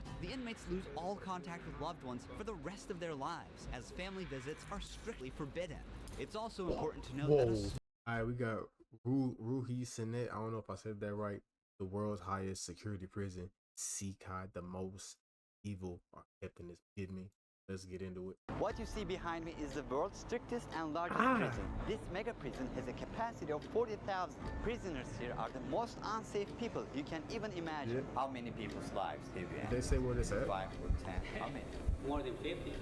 CECOT, the inmates lose all contact with loved ones for the rest of their lives, as family visits are strictly forbidden. It's also important to note that Alright, we got Ruhi Sinet. I don't know if I said that right. The world's highest security prison, CECOT, the most evil are kept in this. Get me? Let's get into it. What you see behind me is the world's strictest and largest prison. This mega prison has a capacity of 40,000. Prisoners here are the most unsafe people you can even imagine. Yeah. How many people's lives have you Did they say what it's at? 5 or 10? How many? More than 50.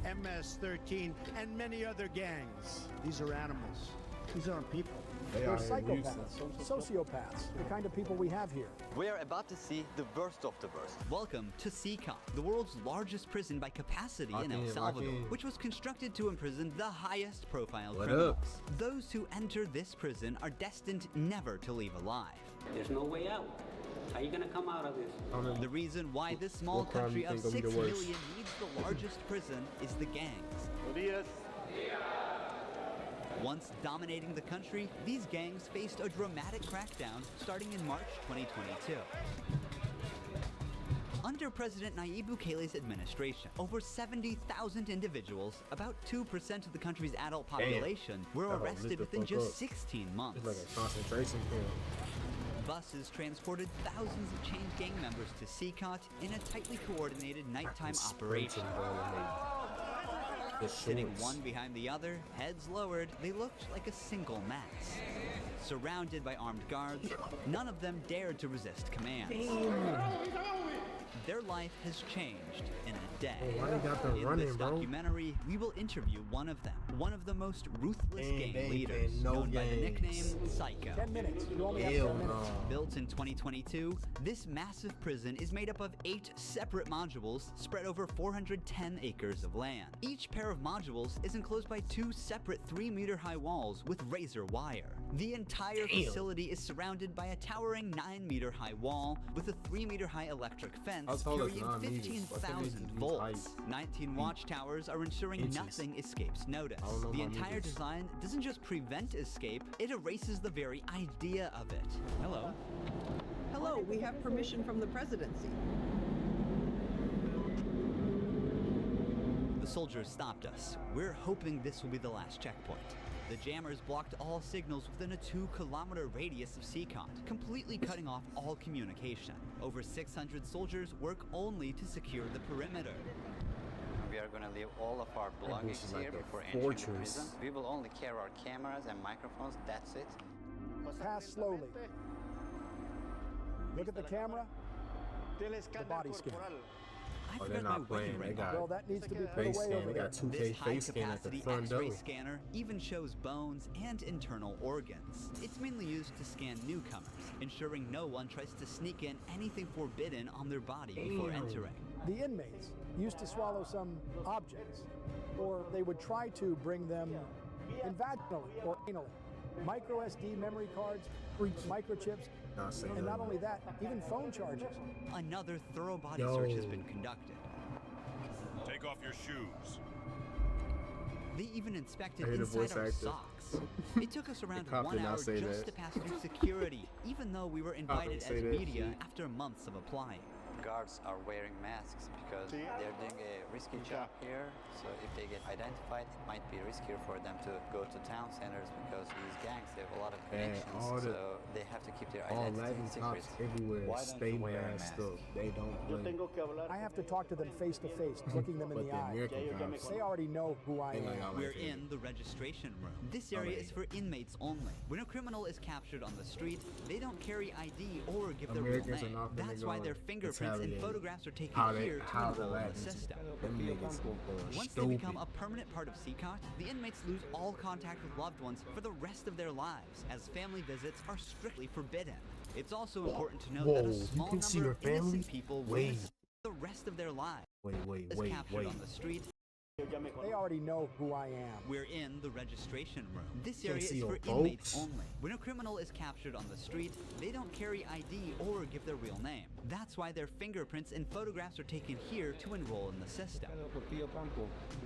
MS-13 and many other gangs. These are animals. These aren't people. They They're are psychopaths, sociopaths, the kind of people we have here. We are about to see the worst of the worst. welcome to CECOT, the world's largest prison by capacity in El Salvador, which was constructed to imprison the highest profile criminals. Those who enter this prison are destined never to leave alive. There's no way out. How are you gonna come out of this? The reason why this small country of 6 million needs the largest prison is the gangs. Once dominating the country, these gangs faced a dramatic crackdown starting in March 2022. Under President Nayib Bukele's administration, over 70,000 individuals, about 2% of the country's adult population, were arrested within just 16 months. It's like a concentration camp. Buses transported thousands of chained gang members to CECOT in a tightly coordinated nighttime operation. Sitting one behind the other, heads lowered, they looked like a single mass. Surrounded by armed guards, none of them dared to resist command. Their life has changed in a day. In this documentary, we will interview one of them, one of the most ruthless gang leaders, known by the nickname Psycho. 10 minutes. You only have 10 minutes. Built in 2022, this massive prison is made up of 8 separate modules spread over 410 acres of land. Each pair of modules is enclosed by 2 separate 3-meter-high walls with razor wire. The entire facility is surrounded by a towering 9-meter-high wall with a 3-meter-high electric fence carrying 15,000 volts. 19 watchtowers are ensuring nothing escapes notice. The entire design doesn't just prevent escape, it erases the very idea of it. Hello. Hello, we have permission from the presidency. The soldiers stopped us. We're hoping this will be the last checkpoint. The jammers blocked all signals within a 2-kilometer radius of CECOT, completely cutting off all communication. Over 600 soldiers work only to secure the perimeter. We are going to leave all of our belongings here before entering the prison. We will only carry our cameras and microphones, that's it. Pass slowly. Look at the camera. The body scan. I they're not playing. They got well, that needs to be put face away scan. over They there. got 2K This face scan at the high-capacity front door. X-ray scanner even shows bones and internal organs. It's mainly used to scan newcomers, ensuring no one tries to sneak in anything forbidden on their body before entering. The inmates used to swallow some objects, or they would try to bring them in vaginally or anally. Micro SD memory cards, microchips, and not only that, even phone charges. Another thorough body search has been conducted. Take off your shoes. They even inspected inside our socks. It took us around 1 hour just to pass through security, even though we were invited as media after months of applying. Guards are wearing masks because they're doing a risky job here. So if they get identified, it might be riskier for them to go to town centers because these gangs, they have a lot of connections. So they have to keep their identity secret. Everywhere, Why don't stay you wear a masked mask? up. They don't play. I have to talk to them face to face, looking them in the eye. They already know who I am. We're in the registration room. This area is for inmates only. When a criminal is captured on the street, they don't carry ID or give their real name. That's why their fingerprints and photographs are taken here to enroll in the system. Once they become a permanent part of CECOT, the inmates lose all contact with loved ones for the rest of their lives, as family visits are strictly forbidden. It's also important to note that a small number of innocent people will the rest of their lives captured on the street. They already know who I am. We're in the registration room. This area is for inmates only. When a criminal is captured on the street, they don't carry ID or give their real name. That's why their fingerprints and photographs are taken here to enroll in the system.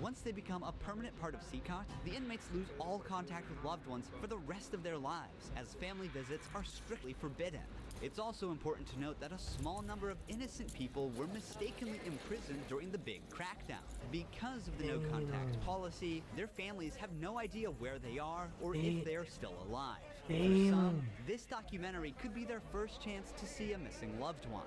Once they become a permanent part of CECOT, the inmates lose all contact with loved ones for the rest of their lives, as family visits are strictly forbidden. It's also important to note that a small number of innocent people were mistakenly imprisoned during the big crackdown. Because of the no contact policy, their families have no idea where they are or if they are still alive. For some, this documentary could be their first chance to see a missing loved one.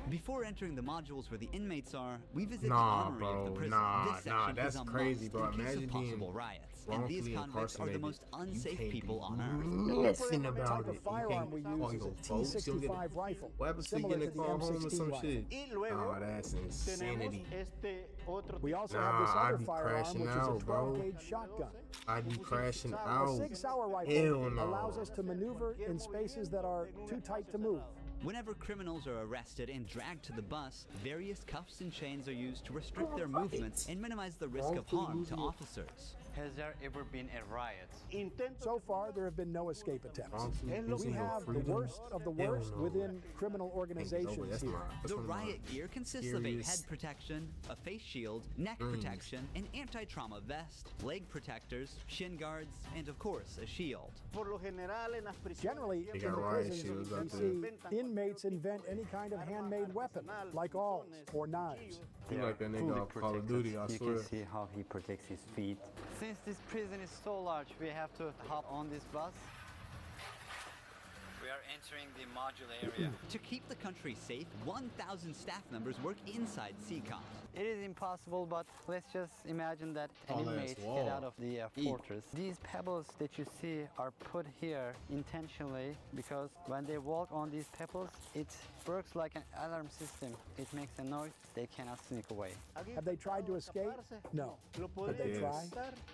Before entering the modules where the inmates are, we visit the armory of the prison. This section that's is a crazy, must bro. in case Imagine of being possible riots. And these wrongfully convicts are the most unsafe incarcerated. people on Earth. Listen about type it. of firearm we use is a T65 rifle, What happens if you similar get to in the a car home or M16 some rifle. shit? Oh, that's insanity. We also have this I'd other be firearm, crashing which is out, a bro. 12-gauge shotgun. I'd be crashing A out. Sig-Sauer rifle Hell no. allows us to maneuver in spaces that are too tight to move. Whenever criminals are arrested and dragged to the bus, various cuffs and chains are used to restrict their movements and minimize the risk of harm to officers. Has there ever been a riot? So far, there have been no escape attempts. Wrongfully We losing your have the freedom? worst of the Hell worst no. within criminal organizations That's here. The one of my riot gear consists of a scariest- head protection, a face shield, neck protection, an anti-trauma vest, leg protectors, shin guards, and of course, a shield. Generally, They in got the riot prisons, shields we out see inmates invent any kind of handmade weapon, like awls or knives. You They like are that nigga fully off Call of protected. Duty, I You swear. can see how he protects his feet. Since this prison is so large, we have to hop on this bus. We are entering the module area. To keep the country safe, 1,000 staff members work inside CECOT. It is impossible, but let's just imagine that an Tall ass inmate wall. get out of the fortress. These pebbles that you see are put here intentionally because when they walk on these pebbles, it works like an alarm system. It makes a noise, they cannot sneak away. Have they tried to escape? No. Could they try?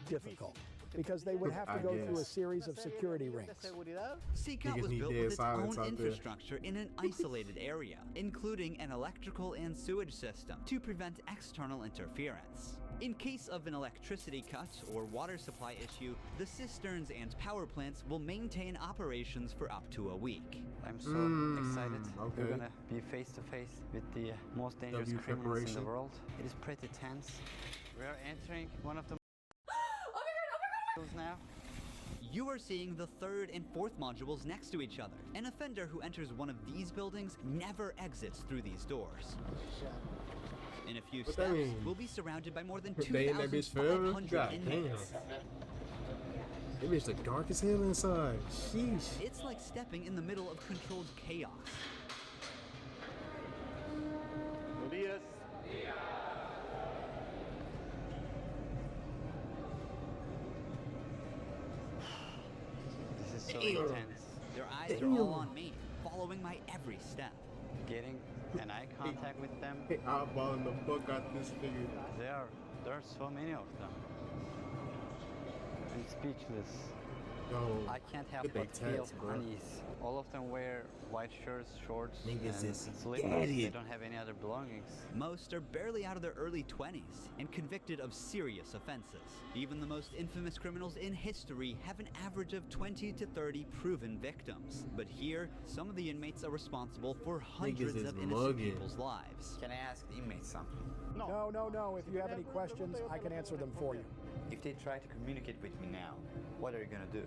Difficult. Because they would have to go through a series of security rings. CECOT Niggas was need built dead with its silence own out there. infrastructure in an isolated area, including an electrical and sewage system to prevent external interference. In case of an electricity cut or water supply issue, the cisterns and power plants will maintain operations for up to a week. I'm so excited. okay. We're gonna be face to face with the most dangerous W criminals in the preparation. world. It is pretty tense. We are entering one of the now. You are seeing the third and fourth modules next to each other. An offender who enters one of these buildings never exits through these doors. In a few What that steps, mean? we'll be surrounded by more than They in that bitch forever? 2,500 God damn. inmates. That bitch look dark as hell inside. Sheesh. It's like stepping in the middle of controlled chaos. This is so Damn. intense. Their eyes are all on me, following my every step. Getting an eye contact with them. Hey, eyeballing the fuck out this nigga. There are so many of them. I'm speechless. Yo, I can't help get they but feel tats, bro. unease. All of them wear white shirts, shorts, Niggas and is slippers. They idiot. don't have any other belongings. Most are barely out of their early 20s and convicted of serious offenses. Even the most infamous criminals in history have an average of 20 to 30 proven victims. But here, some of the inmates are responsible for hundreds is of innocent mugging. people's lives. Can I ask the inmates something? No. If you have any questions, I can answer them for you. If they try to communicate with me now, what are you gonna do?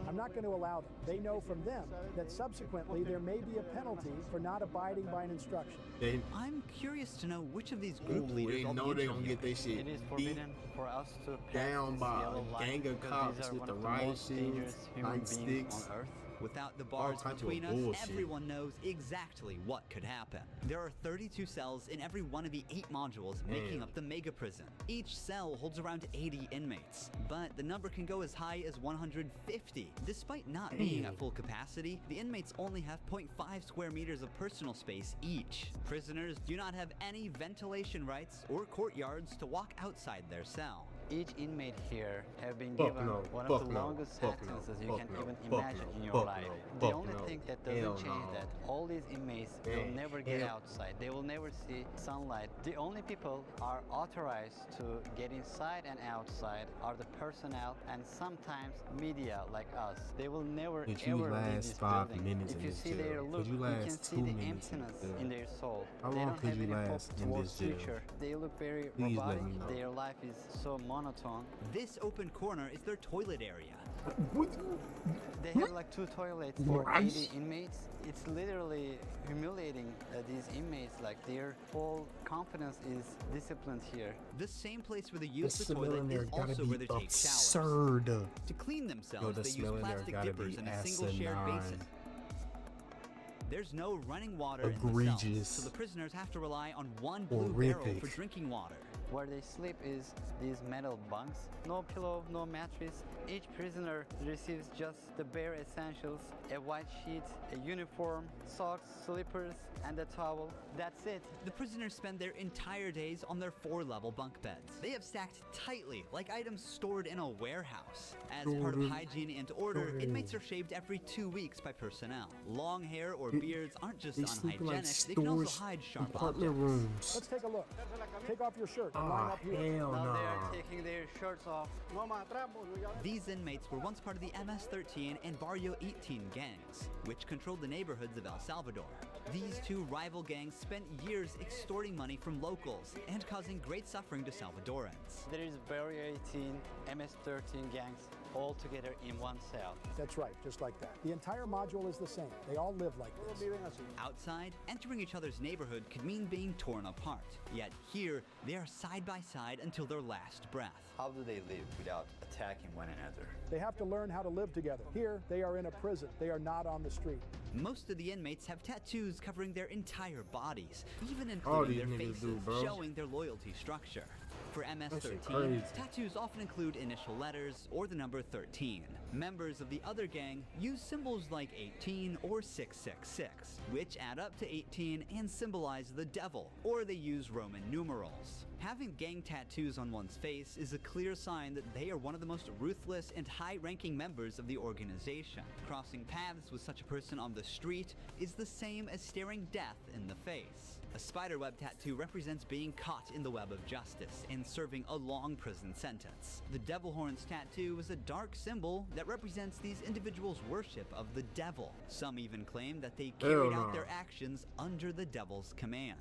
I'm not going to allow them. They know from them that subsequently there may be a penalty for not abiding by an instruction. They, I'm curious to know which of these group ooh, leaders they I'll know be they gonna get interviewing. their shit It is beat forbidden for us to pass down this by yellow a line gang of because cops these are with one the of riot most shields, dangerous human beings nightsticks. on Earth. Without the bars types of between us, bullshit. everyone knows exactly what could happen. There are 32 cells in every one of the 8 modules making up the mega prison. Each cell holds around 80 inmates, but the number can go as high as 150. Despite not being at full capacity, the inmates only have 0.5 square meters of personal space each. Prisoners do not have any ventilation rights or courtyards to walk outside their cell. Each inmate here have been Fuck given no, one fuck of the no, longest fuck no, sentences you fuck can no, even fuck imagine no, in your fuck life. no, The fuck only no, thing that hell doesn't change no. that all these inmates will Man, never get hell. outside. They will never see sunlight. The only people are authorized to get inside and outside are the personnel and sometimes media like us. They will never Could you ever leave last this 5 building. minutes If in you this see jail? their Could look, you you can last see 2 the minutes in emptiness this jail? in their soul. How They long don't could have you any hope last in towards this jail? future. They look very Please let robotic. me know. Their life is so monotone. This open corner is their toilet area. What? They have like 2 toilets for 80 inmates. It's literally humiliating these inmates. Like their whole confidence is disciplined here. The same place where they The use the smell toilet in there is gotta also be where they take showers. absurd. To clean themselves, the they use smell in there plastic gotta dippers be in a single shared asinine. basin. There's no running water in the Egregious. cells, so the prisoners have to rely on one blue barrel for Horrific. drinking water. Where they sleep is these metal bunks. No pillow, no mattress. Each prisoner receives just the bare essentials: a white sheet, a uniform, socks, slippers, and a towel. That's it. The prisoners spend their entire days on their 4-level bunk beds. They have stacked tightly, like items stored in a warehouse. As part of hygiene and order, inmates are shaved every 2 weeks by personnel. Long hair or beards aren't just They sleep in unhygienic, like they can also storage hide sharp apartment objects. rooms. Let's take a look. Take off your shirt and line Ah, up here. hell Now no. they are taking their shirts off. These inmates were once part of the MS-13 and Barrio 18 gangs, which controlled the neighborhoods of El Salvador. These two rival gangs spent years extorting money from locals and causing great suffering to Salvadorans. There is Barrio 18, MS-13 gangs all together in one cell. That's right, just like that. The entire module is the same. They all live like this. Outside, entering each other's neighborhood could mean being torn apart. Yet here, they are side by side until their last breath. How do they live without attacking one another? They have to learn how to live together. Here, they are in a prison. They are not on the street. Most of the inmates have tattoos covering their entire bodies, even All including these their niggas faces, do, bro. showing their loyalty structure. For shit MS-13, crazy. tattoos often include initial letters or the number 13. Members of the other gang use symbols like 18 or 666, which add up to 18 and symbolize the devil, or they use Roman numerals. Having gang tattoos on one's face is a clear sign that they are one of the most ruthless and high-ranking members of the organization. Crossing paths with such a person on the street is the same as staring death in the face. A spiderweb tattoo represents being caught in the web of justice and serving a long prison sentence. The devil horns tattoo is a dark symbol that represents these individuals' worship of the devil. Some even claim that they carried out their actions under the devil's command.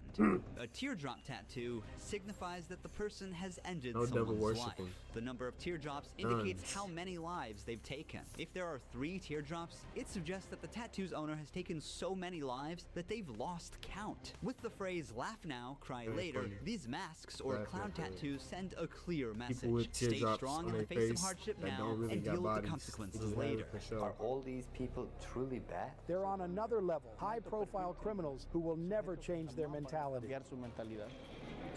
A teardrop tattoo signifies that the person has ended someone's life. The number of teardrops indicates how many lives they've taken. If there are 3 teardrops, it suggests that the tattoo's owner has taken so many lives that they've lost count. With the phrase "laugh now, cry later," these masks or clown tattoos send a clear message. Stay strong in the face of hardship now and deal with the consequences later. Are all these people truly bad? They're on another level. High-profile criminals who will never change their mentality.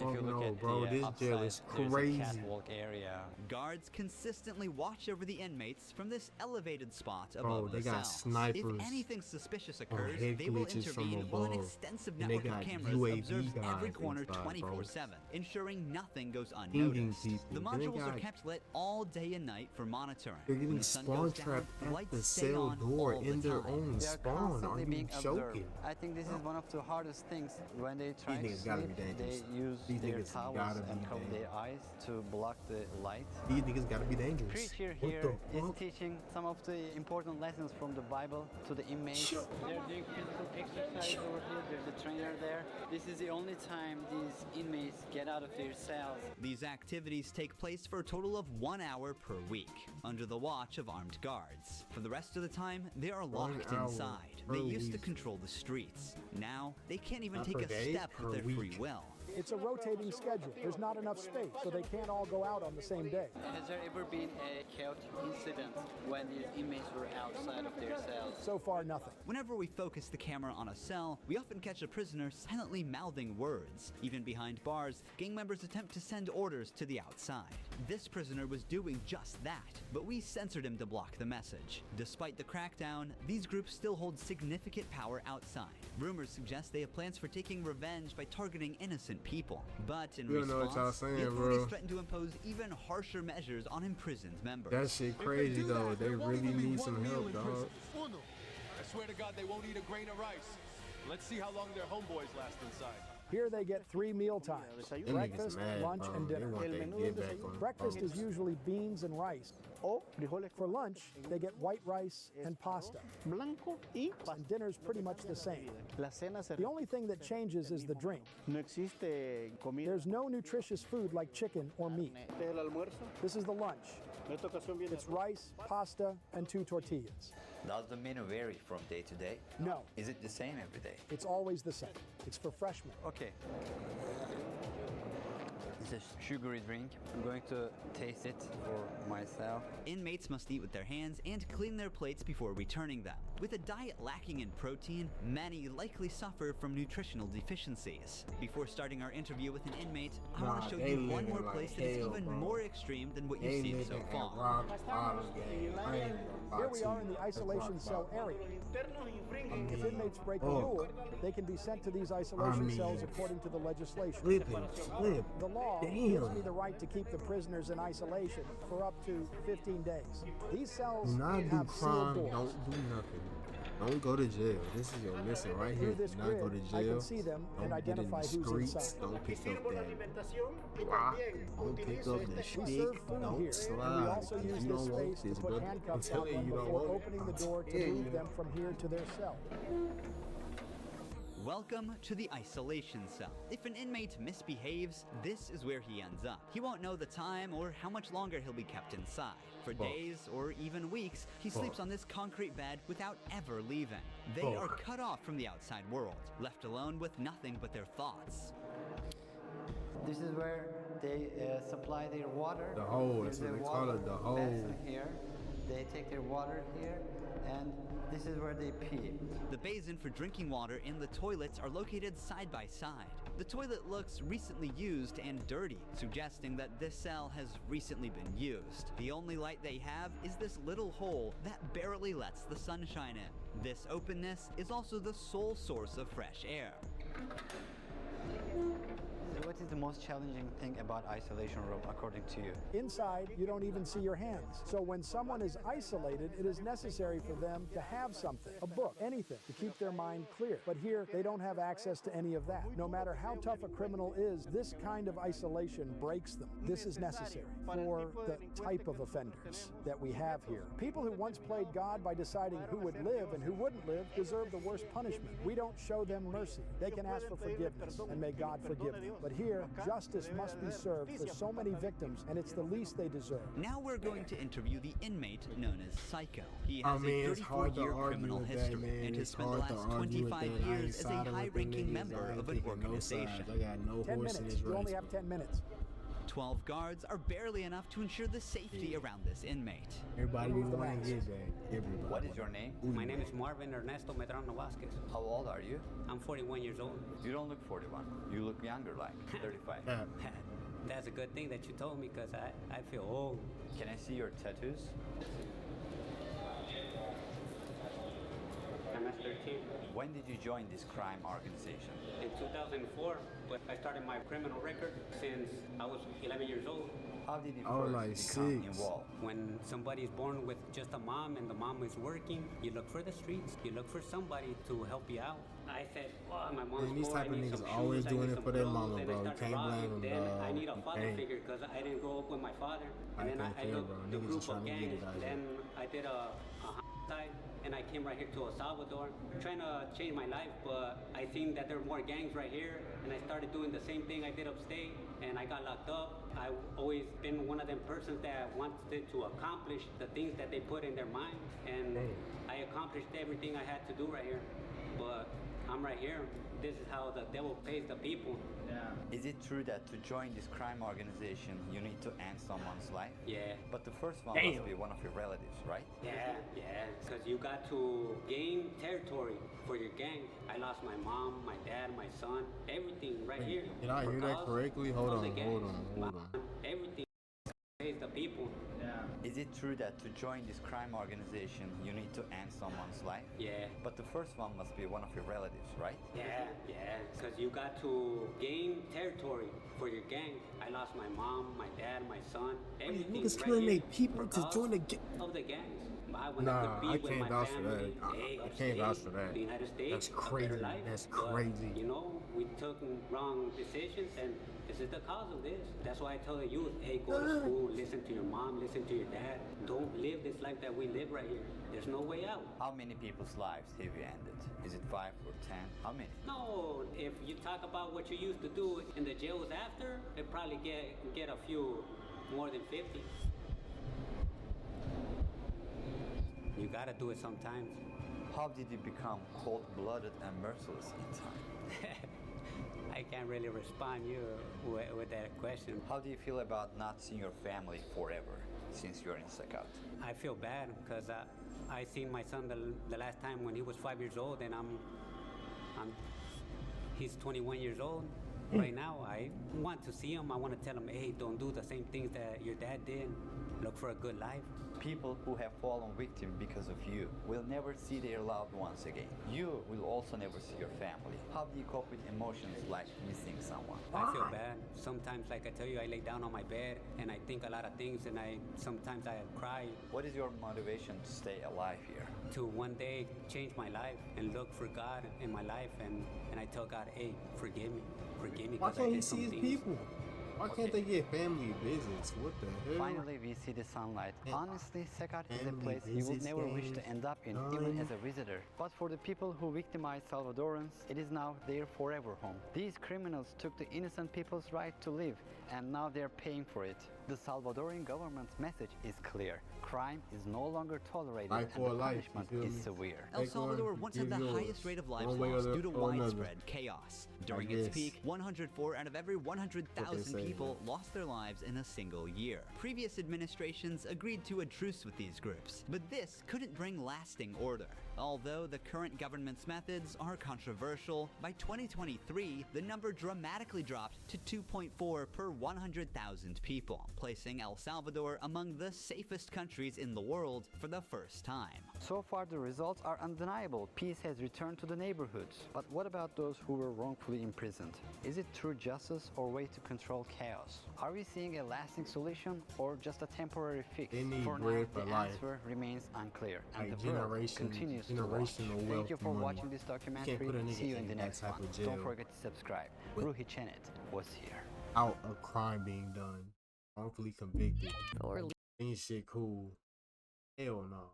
If you look at bro, the this jail upside, is there's crazy. a catwalk area. Guards consistently watch over the inmates from this elevated spot Bro, above they the got cells. snipers If anything suspicious or occurs, head they will glitches from intervene while an above. extensive And they network of got cameras UAV observes every guys corner inside, bro. 24/7, ensuring nothing goes Pinging unnoticed. people. The Then they modules are got- kept lit all day and night for monitoring. They're When getting the sun spawn goes down, trapped the at lights the stay cell on door all in the their time. own They are spawn. Are constantly you being joking? observed. I think this is one of the hardest things. When they try to niggas gotta sleep, be dangerous. they use These their niggas towels gotta and be cover their dangerous. eyes to block the light. These niggas gotta be dangerous. Preacher What here the is fuck? teaching some of the important lessons from the Bible to the inmates. They're doing physical exercise over here. There's a trainer there. This is the only time these inmates get out of their cells. These activities take place for a total of 1 hour per week, under the watch of armed guards. For the rest of the time, they are 1 locked hour inside. per They used to week. control the streets. Now, they can't even Not take per a day, step per with their free week. will. It's a rotating schedule. There's not enough space, so they can't all go out on the same day. Has there ever been a chaotic incident when these inmates were outside of their cells? So far, nothing. Whenever we focus the camera on a cell, we often catch a prisoner silently mouthing words. Even behind bars, gang members attempt to send orders to the outside. This prisoner was doing just that, but we censored him to block the message. Despite the crackdown, these groups still hold significant power outside. Rumors suggest they have plans for taking revenge by targeting innocent people. But in You don't know what y'all response, saying, the authorities bro. threaten to impose even harsher measures on imprisoned members. That shit crazy though. They really need some help, dog. I swear to God, they won't eat a grain of rice. Let's see how long their homeboys last inside. Here they get 3 meal times: Them breakfast, niggas mad, lunch, bro. and They dinner. want that get back on the Breakfast phone. is usually beans and rice. For lunch, they get white rice and pasta. And dinner's pretty much the same. The only thing that changes is the drink. There's no nutritious food like chicken or meat. This is the lunch. It's rice, pasta, and 2 tortillas. Does the menu vary from day to day? No. Is it the same every day? It's always the same. It's for freshmen. Okay. It's a sugary drink. I'm going to taste it for myself. Inmates must eat with their hands and clean their plates before returning them. With a diet lacking in protein, many likely suffer from nutritional deficiencies. Before starting our interview with an inmate, I want to show you one more place that is even more extreme than what you've seen so far. Here we are in the isolation cell area. If inmates break the rule, they can be sent to these isolation cells according to the legislation. The law gives me the right to keep the prisoners in isolation for up to 15 days. These cells have sealed doors. Don't do nothing. Don't go to jail. This is your mission right here. Do not go to jail. I can see them and identify who's inside. Don't pick up that rock. Don't pick up the stick. Don't slide. We also use You this don't want space this, to put brother. I'm handcuffs on telling them you, you don't before want it. opening the door to move them from here to their cell. Welcome to the isolation cell. If an inmate misbehaves, this is where he ends up. He won't know the time or how much longer he'll be kept inside. For days or even weeks, he sleeps on this concrete bed without ever leaving. They are cut off from the outside world, left alone with nothing but their thoughts. This is where they supply their water. The hole, that's There's what their they call water it, the hole. basin here. They take their water here, and this is where they pee. The basin for drinking water and the toilets are located side by side. The toilet looks recently used and dirty, suggesting that this cell has recently been used. The only light they have is this little hole that barely lets the sunshine in. This openness is also the sole source of fresh air. So what is the most challenging thing about isolation room according to you? Inside, you don't even see your hands. So when someone is isolated, it is necessary for them to have something, a book, anything, to keep their mind clear. But here, they don't have access to any of that. No matter how tough a criminal is, this kind of isolation breaks them. This is necessary for the type of offenders that we have here. People who once played God by deciding who would live and who wouldn't live deserve the worst punishment. We don't show them mercy. They can ask for forgiveness, and may God forgive them. But here, justice must be served for so many victims, and it's the least they deserve. Now we're going to interview the inmate known as Psycho. He I has mean, a it's hard to 34-year argue criminal with that, history man. and has It's spent the hard to last argue with 25 that. I ain't years as a siding with them high-ranking niggas. member I ain't of an taking no organization. sides. I got no 10 horse in minutes. this You only race. have 10 minutes. 12 guards are barely enough to ensure the safety around this inmate. Everybody Remove the want to mask. get that. Everybody. What is your name? My name is Marvin Ernesto Medrano Vasquez. How old are you? I'm 41 years old. You don't look 41. You look younger, like 35. Yeah. That's a good thing that you told me because I feel old. Can I see your tattoos? MS-13. When did you join this crime organization? In 2004, but I started my criminal record since I was 11 years old. How did you Oh, first like become 6. involved? When somebody's born with just a mom and the mom is working, you look for the streets. You look for somebody to help you out. I said, well, my mom's Man, these poor, type I of need niggas some always shoes, I doing need it some for their clothes, mama, and I bro. You started can't blame robbing. them, Then dog. I need a You father can't. figure because I didn't grow up with my father. I And then can't I tell, looked bro. the Niggas group is trying of to get gangs. it out here. Then I did a homicide, and I came right here to El Salvador, trying to change my life. But I seen that there were more gangs right here, and I started doing the same thing I did upstate, and I got locked up. I've always been one of them persons that wanted to accomplish the things that they put in their mind, and I accomplished everything I had to do right here. But I'm right here. This is how the devil pays the people. Is it true that to join this crime organization, you need to end someone's life? Yeah. But the first one must be one of your relatives, right? Yeah, because you got to gain territory for your gang. I lost my mom, my dad, my son, everything right here. Did I hear that Because correctly? of Hold the on, gangs. hold on. Everything pays the people. Is it true that to join this crime organization, you need to end someone's life? Yeah. But the first one must be one of your relatives, right? Yeah, because you got to gain territory for your gang. I lost my mom, my dad, my son, everything Niggas right killing here their people to because join the gang. of the gangs. I want Nah, to be I with can't my vouch for family. that. Hey, I can't vouch for that. The United States, That's a crazy. better life. That's But, crazy. you know, we took wrong decisions, and this is the cause of this. That's why I tell the youth, hey, go to school, listen to your mom, listen to your dad. Don't live this life that we live right here. There's no way out. How many people's lives have you ended? Is it 5 or 10? How many? No, if you talk about what you used to do in the jails after, it probably get a few more than 50. You gotta do it sometimes. How did you become cold-blooded and merciless in time? I can't really respond you with that question. How do you feel about not seeing your family forever since you're in CECOT? I feel bad because I seen my son the last time when he was 5 years old, and he's 21 years old right now. I want to see him. I want to tell him, hey, don't do the same things that your dad did. Look for a good life. People who have fallen victim because of you will never see their loved ones again. You will also never see your family. How do you cope with emotions like missing someone? I feel bad. Sometimes, like I tell you, I lay down on my bed and I think a lot of things, and sometimes I cry. What is your motivation to stay alive here? To one day change my life and look for God in my life, and I tell God, hey, forgive me. Why can't he see his people? Why can't they get family visits? What the hell? Finally, we see the sunlight. Honestly, CECOT is a Family place you would visits, never wish to end up in, even as a visitor. But for the people who victimized Salvadorans, it is now their forever home. These criminals took the innocent people's right to live, and now they're paying for it. The Salvadorian government's message is clear. Crime is no longer tolerated, and the punishment is severe. El Salvador once had the highest rate of lives lost due to widespread chaos. During its peak, 104 out of every 100,000 people lost their lives in a single year. Previous administrations agreed to a truce with these groups, but this couldn't bring lasting order. Although the current government's methods are controversial, by 2023, the number dramatically dropped to 2.4 per 100,000 people, placing El Salvador among the safest countries in the world for the first time. So far, the results are undeniable. Peace has returned to the neighborhoods. But what about those who were wrongfully imprisoned? Is it true justice or way to control chaos? Are we seeing a lasting solution or just a temporary fix? For now, the answer remains unclear, and the world continues to watch. Thank you for watching this documentary. See you in the next one. Don't forget to subscribe. Ruhi Chenet was here. Out of crime being done, wrongfully convicted. Ain't shit cool. Hell no.